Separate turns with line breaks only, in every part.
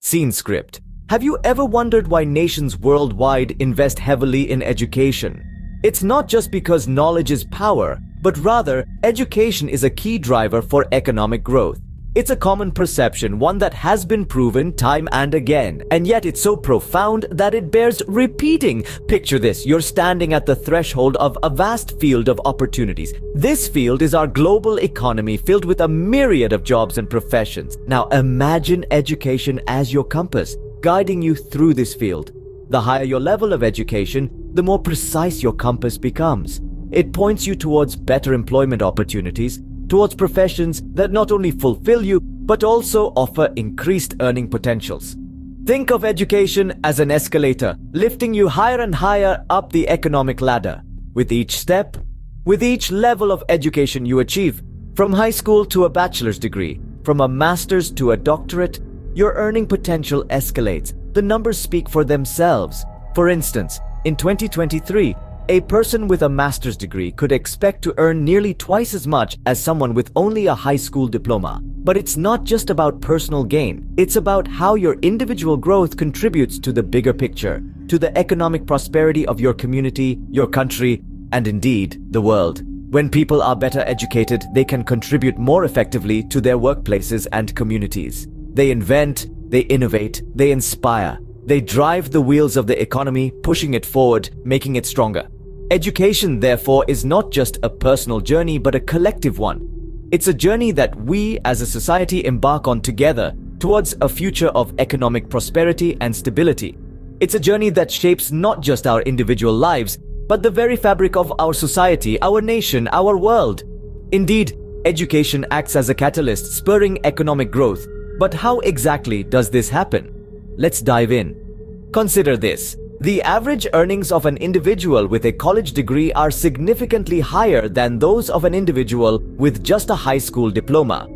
Scene script. Have you ever wondered why nations worldwide invest heavily in education? It's not just because knowledge is power, but rather, education is a key driver for economic growth. It's a common perception, one that has been proven time and again, and yet it's so profound that it bears repeating. Picture this, you're standing at the threshold of a vast field of opportunities. This field is our global economy, filled with a myriad of jobs and professions. Now imagine education as your compass, guiding you through this field. The higher your level of education, the more precise your compass becomes. It points you towards better employment opportunities, towards professions that not only fulfill you, but also offer increased earning potentials. Think of education as an escalator, lifting you higher and higher up the economic ladder. With each step, with each level of education you achieve, from high school to a bachelor's degree, from a master's to a doctorate, your earning potential escalates. The numbers speak for themselves. For instance, in 2023, a person with a master's degree could expect to earn nearly twice as much as someone with only a high school diploma. But it's not just about personal gain. It's about how your individual growth contributes to the bigger picture, to the economic prosperity of your community, your country, and indeed, the world. When people are better educated, they can contribute more effectively to their workplaces and communities. They invent, they innovate, they inspire. They drive the wheels of the economy, pushing it forward, making it stronger. Education, therefore, is not just a personal journey, but a collective one. It's a journey that we as a society embark on together towards a future of economic prosperity and stability. It's a journey that shapes not just our individual lives, but the very fabric of our society, our nation, our world. Indeed, education acts as a catalyst, spurring economic growth. But how exactly does this happen? Let's dive in. Consider this. The average earnings of an individual with a college degree are significantly higher than those of an individual with just a high school diploma.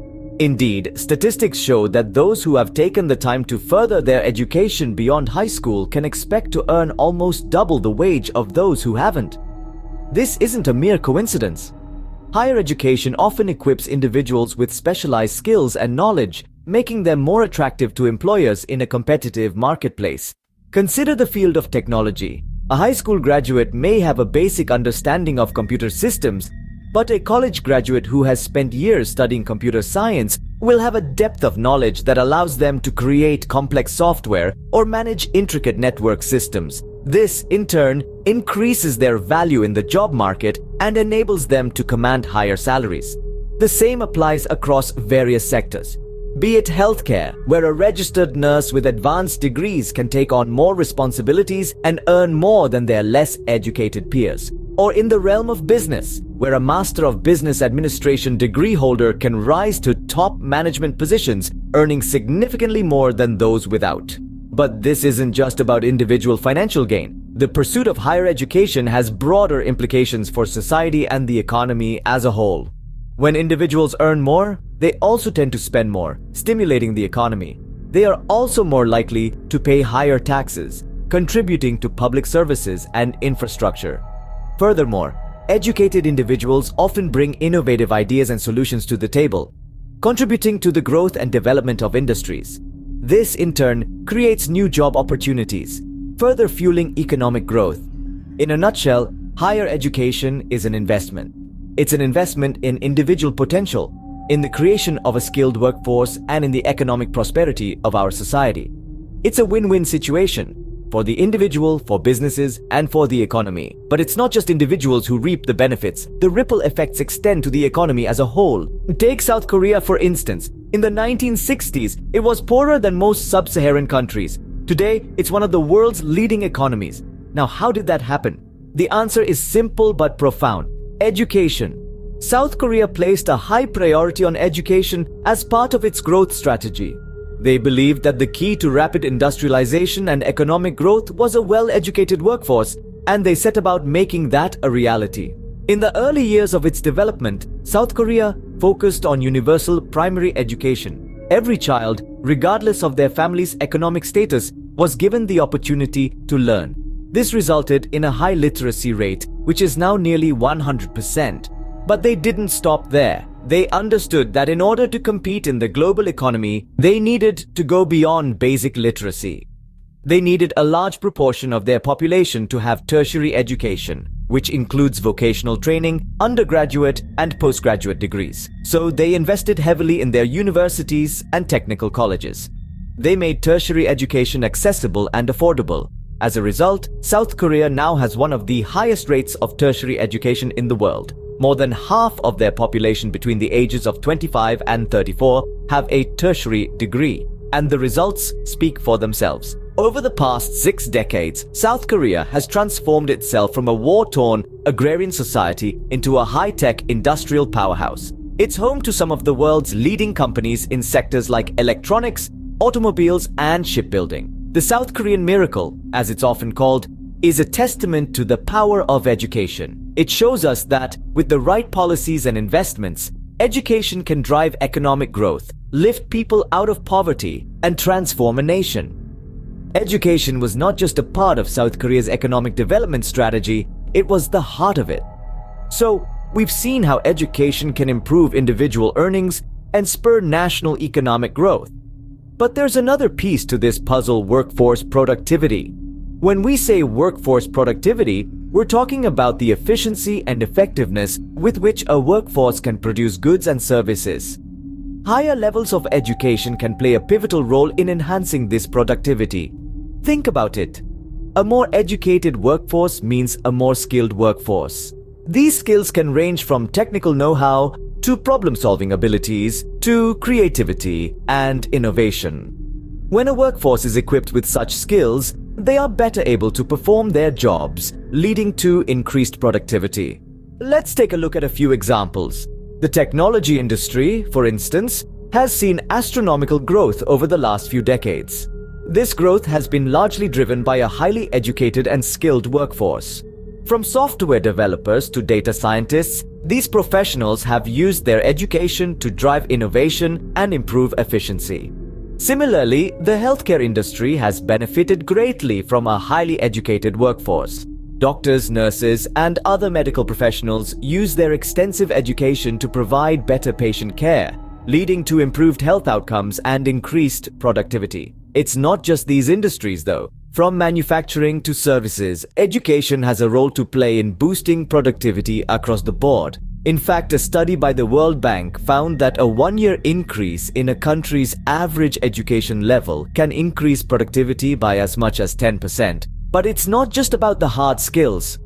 Indeed, statistics show that those who have taken the time to further their education beyond high school can expect to earn almost double the wage of those who haven't. This isn't a mere coincidence. Higher education often equips individuals with specialized skills and knowledge, making them more attractive to employers in a competitive marketplace. Consider the field of technology. A high school graduate may have a basic understanding of computer systems, but a college graduate who has spent years studying computer science will have a depth of knowledge that allows them to create complex software or manage intricate network systems. This, in turn, increases their value in the job market and enables them to command higher salaries. The same applies across various sectors. Be it healthcare, where a registered nurse with advanced degrees can take on more responsibilities and earn more than their less educated peers. Or in the realm of business, where a Master of Business Administration degree holder can rise to top management positions, earning significantly more than those without. But this isn't just about individual financial gain. The pursuit of higher education has broader implications for society and the economy as a whole. When individuals earn more, they also tend to spend more, stimulating the economy. They are also more likely to pay higher taxes, contributing to public services and infrastructure. Furthermore, educated individuals often bring innovative ideas and solutions to the table, contributing to the growth and development of industries. This, in turn, creates new job opportunities, further fueling economic growth. In a nutshell, higher education is an investment. It's an investment in individual potential, in the creation of a skilled workforce, and in the economic prosperity of our society. It's a win-win situation for the individual, for businesses, and for the economy. But it's not just individuals who reap the benefits. The ripple effects extend to the economy as a whole. Take South Korea, for instance. In the 1960s, it was poorer than most sub-Saharan countries. Today, it's one of the world's leading economies. Now, how did that happen? The answer is simple but profound. Education. South Korea placed a high priority on education as part of its growth strategy. They believed that the key to rapid industrialization and economic growth was a well-educated workforce, and they set about making that a reality. In the early years of its development, South Korea focused on universal primary education. Every child, regardless of their family's economic status, was given the opportunity to learn. This resulted in a high literacy rate, which is now nearly 100%. But they didn't stop there. They understood that in order to compete in the global economy, they needed to go beyond basic literacy. They needed a large proportion of their population to have tertiary education, which includes vocational training, undergraduate and postgraduate degrees. So they invested heavily in their universities and technical colleges. They made tertiary education accessible and affordable. As a result, South Korea now has one of the highest rates of tertiary education in the world. More than half of their population between the ages of 25 and 34 have a tertiary degree, and the results speak for themselves. Over the past 6 decades, South Korea has transformed itself from a war-torn agrarian society into a high-tech industrial powerhouse. It's home to some of the world's leading companies in sectors like electronics, automobiles, and shipbuilding. The South Korean miracle, as it's often called, is a testament to the power of education. It shows us that, with the right policies and investments, education can drive economic growth, lift people out of poverty, and transform a nation. Education was not just a part of South Korea's economic development strategy, it was the heart of it. So, we've seen how education can improve individual earnings and spur national economic growth. But there's another piece to this puzzle: workforce productivity. When we say workforce productivity, we're talking about the efficiency and effectiveness with which a workforce can produce goods and services. Higher levels of education can play a pivotal role in enhancing this productivity. Think about it. A more educated workforce means a more skilled workforce. These skills can range from technical know-how to problem-solving abilities to creativity and innovation. When a workforce is equipped with such skills, they are better able to perform their jobs, leading to increased productivity. Let's take a look at a few examples. The technology industry, for instance, has seen astronomical growth over the last few decades. This growth has been largely driven by a highly educated and skilled workforce. From software developers to data scientists, these professionals have used their education to drive innovation and improve efficiency. Similarly, the healthcare industry has benefited greatly from a highly educated workforce. Doctors, nurses, and other medical professionals use their extensive education to provide better patient care, leading to improved health outcomes and increased productivity. It's not just these industries, though. From manufacturing to services, education has a role to play in boosting productivity across the board. In fact, a study by the World Bank found that a 1-year increase in a country's average education level can increase productivity by as much as 10%. But it's not just about the hard skills.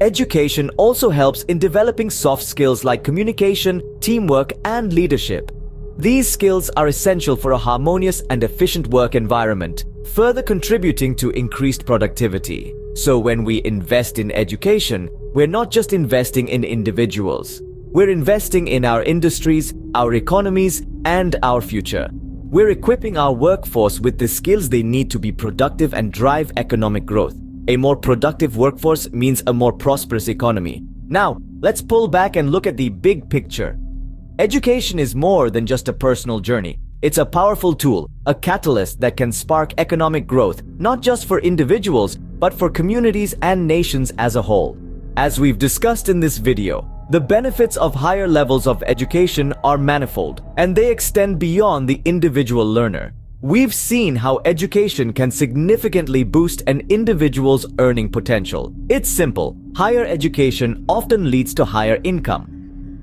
Education also helps in developing soft skills like communication, teamwork, and leadership. These skills are essential for a harmonious and efficient work environment, further contributing to increased productivity. So when we invest in education, we're not just investing in individuals. We're investing in our industries, our economies, and our future. We're equipping our workforce with the skills they need to be productive and drive economic growth. A more productive workforce means a more prosperous economy. Now, let's pull back and look at the big picture. Education is more than just a personal journey. It's a powerful tool, a catalyst that can spark economic growth, not just for individuals, but for communities and nations as a whole. As we've discussed in this video, the benefits of higher levels of education are manifold, and they extend beyond the individual learner. We've seen how education can significantly boost an individual's earning potential. It's simple. Higher education often leads to higher income.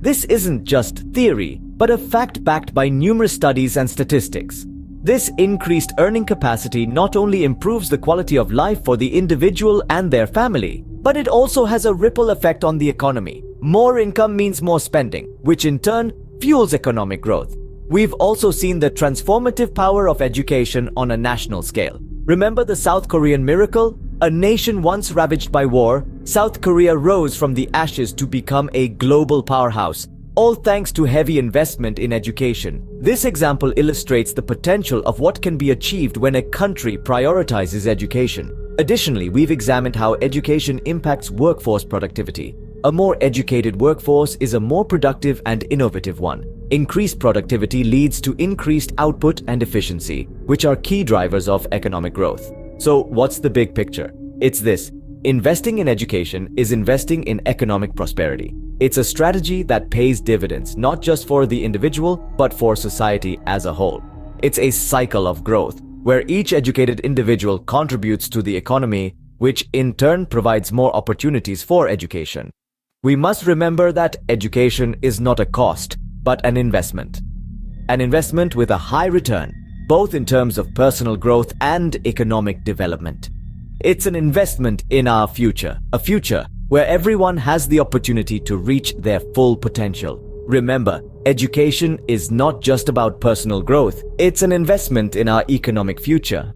This isn't just theory, but a fact backed by numerous studies and statistics. This increased earning capacity not only improves the quality of life for the individual and their family, but it also has a ripple effect on the economy. More income means more spending, which in turn fuels economic growth. We've also seen the transformative power of education on a national scale. Remember the South Korean miracle? A nation once ravaged by war, South Korea rose from the ashes to become a global powerhouse, all thanks to heavy investment in education. This example illustrates the potential of what can be achieved when a country prioritizes education. Additionally, we've examined how education impacts workforce productivity. A more educated workforce is a more productive and innovative one. Increased productivity leads to increased output and efficiency, which are key drivers of economic growth. So, what's the big picture? It's this: investing in education is investing in economic prosperity. It's a strategy that pays dividends not just for the individual, but for society as a whole. It's a cycle of growth, where each educated individual contributes to the economy, which in turn provides more opportunities for education. We must remember that education is not a cost, but an investment. An investment with a high return, both in terms of personal growth and economic development. It's an investment in our future, a future where everyone has the opportunity to reach their full potential. Remember, education is not just about personal growth, it's an investment in our economic future.